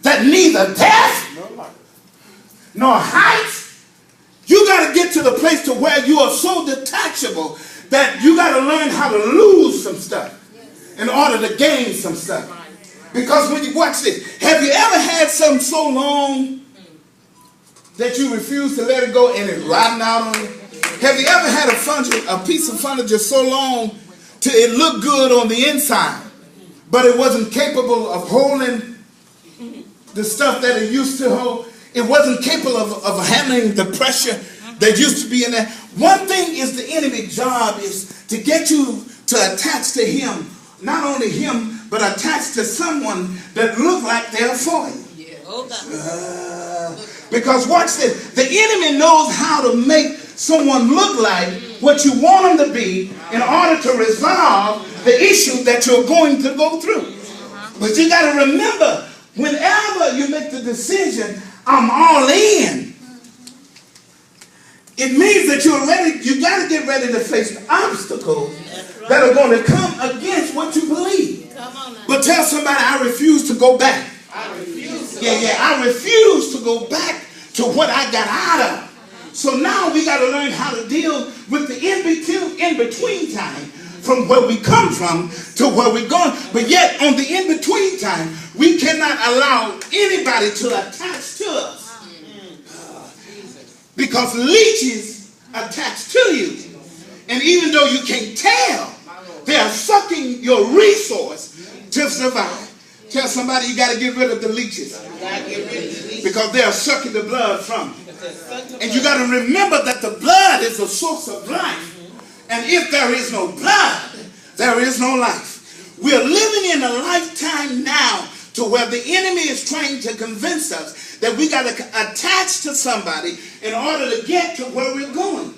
that neither death nor height. You got to get to the place to where you are so detachable that you got to learn how to lose some stuff in order to gain some stuff. Because when you watch this, have you ever had something so long that you refuse to let it go and it's rotting out on you? Have you ever had a piece of furniture so long till it looked good on the inside, but it wasn't capable of holding the stuff that it used to hold? It wasn't capable of handling the pressure that used to be in there. One thing is the enemy's job is to get you to attach to him. Not only him, but attach to someone that look like they're for you. Because watch this. The enemy knows how to make someone look like what you want them to be in order to resolve the issue that you're going to go through. But you got to remember, whenever you make the decision, I'm all in, it means that you're ready. You got to get ready to face the obstacles that are going to come against what you believe. But tell somebody, I refuse to go back. I refuse to go back to what I got out of. So now we got to learn how to deal with the in-between time from where we come from to where we're going. But yet on the in-between time, we cannot allow anybody to attach to us. Because leeches attach to you. And even though you can't tell, they are sucking your resource to survive. Tell somebody you got to get rid of the leeches. Because they are sucking the blood from you. And you got to remember that the blood is the source of life. And if there is no blood, there is no life. We are living in a lifetime now to where the enemy is trying to convince us that we got to attach to somebody in order to get to where we're going.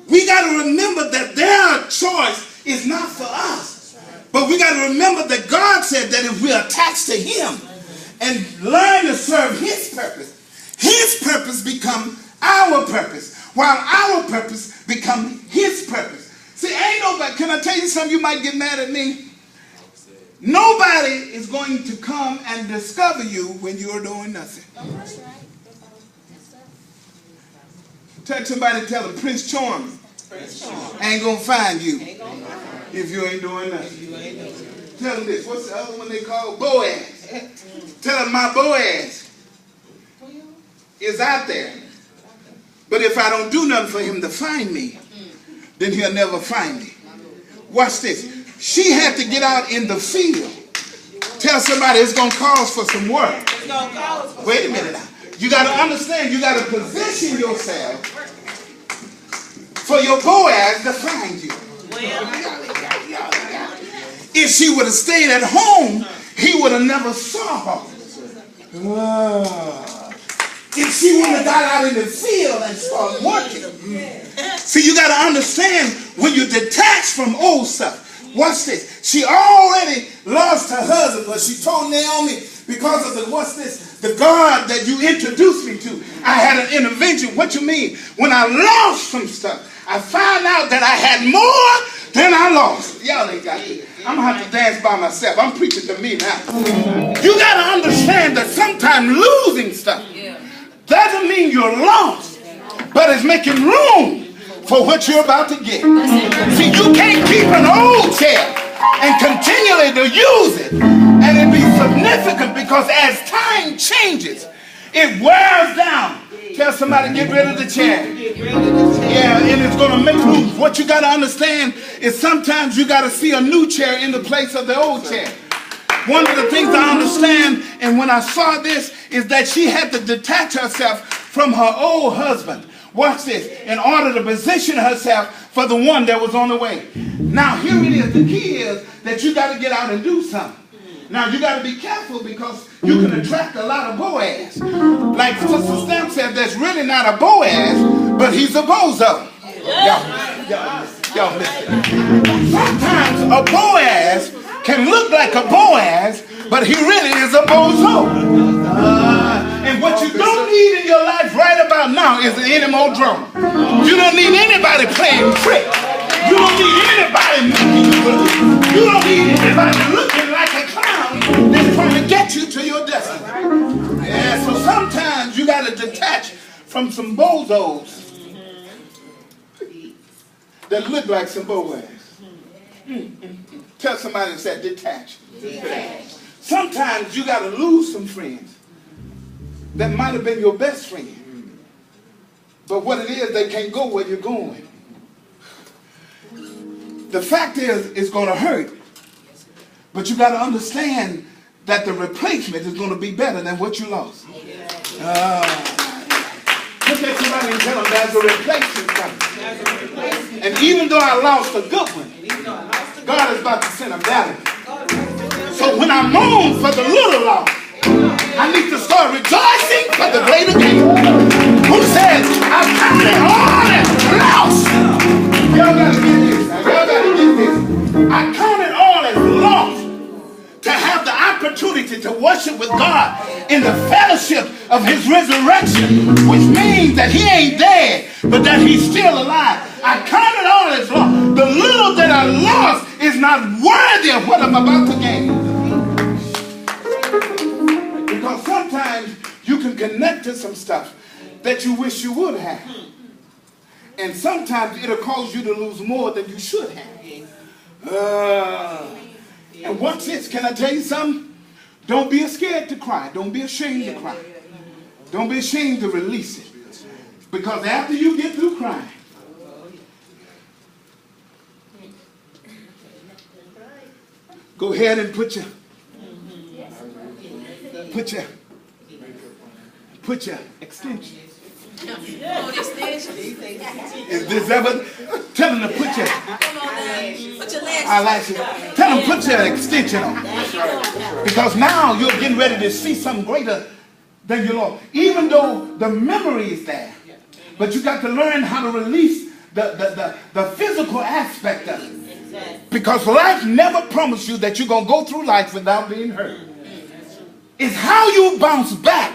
We got to remember that their choice is not for us. But we got to remember that God said that if we attach to him and learn to serve his purpose become our purpose, while our purpose become his purpose. See, ain't nobody, can I tell you something? You might get mad at me. Nobody is going to come and discover you when you're doing nothing. Tell somebody, tell them, Prince Charming ain't going to find you if you ain't doing nothing. Tell them this. What's the other one they call? Boaz. Tell them my Boaz is out there. But if I don't do nothing for him to find me, then he'll never find me. Watch this. She had to get out in the field. Tell somebody it's going to cause for some work. Wait a minute now. You got to understand, you got to position yourself for your Boaz to find you. If she would have stayed at home, he would have never saw her. If she would have got out in the field and started working. See, you got to understand, when you detach from old stuff. Watch this. She already lost her husband, but she told Naomi, because of the God that you introduced me to, I had an intervention. What you mean? When I lost some stuff, I found out that I had more than I lost. Y'all ain't got it. I'm going to have to dance by myself. I'm preaching to me now. You got to understand that sometimes losing stuff doesn't mean you're lost, but it's making room for what you're about to get. See, you can't keep an old chair and continually to use it and it be significant, because as time changes, it wears down. Tell somebody, get rid of the chair. Yeah, and it's going to make room. What you got to understand is sometimes you got to see a new chair in the place of the old chair. One of the things I understand, and when I saw this, is that she had to detach herself from her old husband. Watch this. In order to position herself for the one that was on the way. Now, here it is. The key is that you got to get out and do something. Now, you got to be careful, because you can attract a lot of Boaz. Like Sister Stamp said, there's really not a Boaz, but he's a bozo. Y'all listen. Sometimes a Boaz can look like a Boaz, but he really is a bozo. And what you don't need in your life right about now is any more drama. You don't need anybody playing tricks. You don't need anybody making you look. You don't need anybody looking like a clown that's trying to get you to your destiny. And so sometimes you got to detach from some bozos that look like some Boaz. Tell somebody and say, detach. Sometimes you got to lose some friends that might have been your best friend. But what it is, they can't go where you're going. The fact is, it's going to hurt. But you got to understand that the replacement is going to be better than what you lost. Look at somebody and tell them there's a replacement coming. And even though I lost a good one, God is about to send a better. So when I moan for the little loss, I need to start rejoicing for the greater gain. Who says, I'm counting all as lost? Y'all got to get this. Y'all got to get this. I count it all as lost to have the opportunity to worship with God in the fellowship of his resurrection, which means that he ain't dead, but that he's still alive. I count it all as lost. The little that I lost is not worthy of what I'm about to gain. Because sometimes you can connect to some stuff that you wish you would have. And sometimes it'll cause you to lose more than you should have. And watch this. Can I tell you something? Don't be scared to cry. Don't be ashamed to cry. Don't be ashamed to release it. Because after you get through crying, go ahead and put your extension. Is this ever? Tell them to put your eyelashes. Tell them put your extension on. Because now you're getting ready to see something greater than your Lord. Even though the memory is there, but you got to learn how to release the physical aspect of it. Because life never promised you that you're going to go through life without being hurt. It's how you bounce back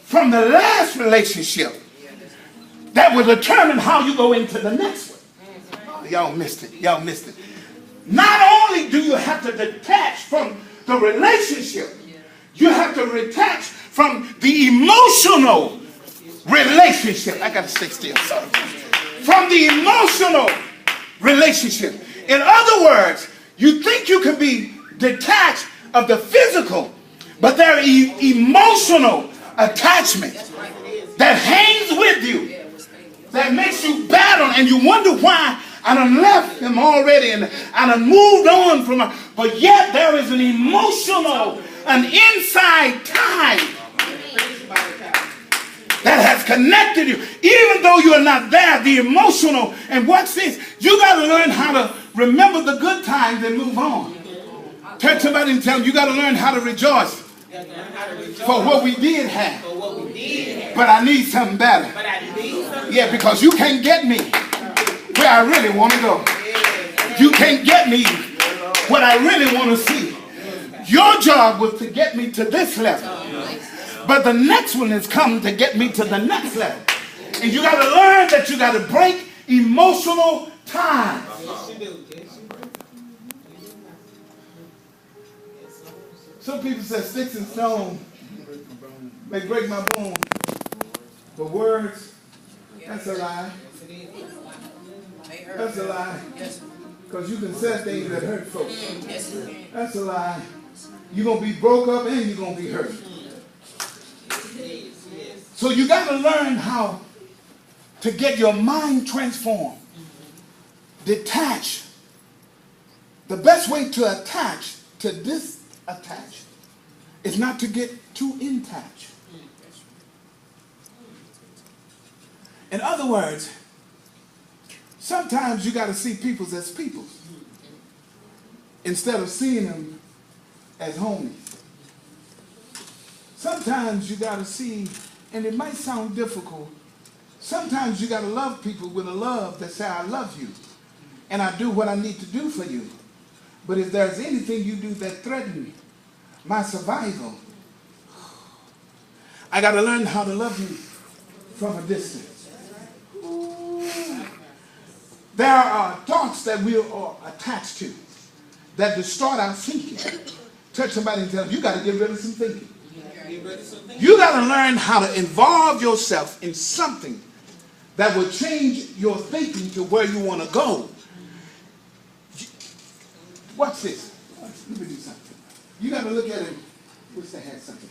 from the last relationship that will determine how you go into the next one. Oh, y'all missed it. Y'all missed it. Not only do you have to detach from the relationship, you have to detach from the emotional relationship. I got to stay still. Sorry. From the emotional relationship. In other words, you think you can be detached of the physical, but there are emotional attachment that hangs with you, that makes you battle, and you wonder why I done left him already and I done moved on from him. But yet there is an emotional, an inside tie that has connected you. Even though you are not there, the emotional, and watch this, you got to learn how to remember the good times and move on. Turn to somebody and tell them you got to learn how to rejoice for what we did have. But I need something better. Yeah, because you can't get me where I really want to go. You can't get me what I really want to see. Your job was to get me to this level. But the next one is coming to get me to the next level. And you got to learn that you got to break emotional ties. Some people say sticks and stones may break my bone. But words, that's a lie. That's a lie. Because you can say things that hurt folks. That's a lie. You're going to be broke up and you're going to be hurt. So you got to learn how to get your mind transformed. Detach. The best way to attach, to disattach, is not to get too in touch. In other words, sometimes you got to see people as people instead of seeing them as homies. Sometimes you got to see, and it might sound difficult, sometimes you got to love people with a love that say, I love you, and I do what I need to do for you. But if there's anything you do that threatens my survival, I got to learn how to love you from a distance. There are thoughts that we are attached to that distort our thinking. Touch somebody and tell them, you got to get rid of some thinking. You got to learn how to involve yourself in something that will change your thinking to where you want to go. Watch this. Let me do something. You got to look at it. Wish they had something.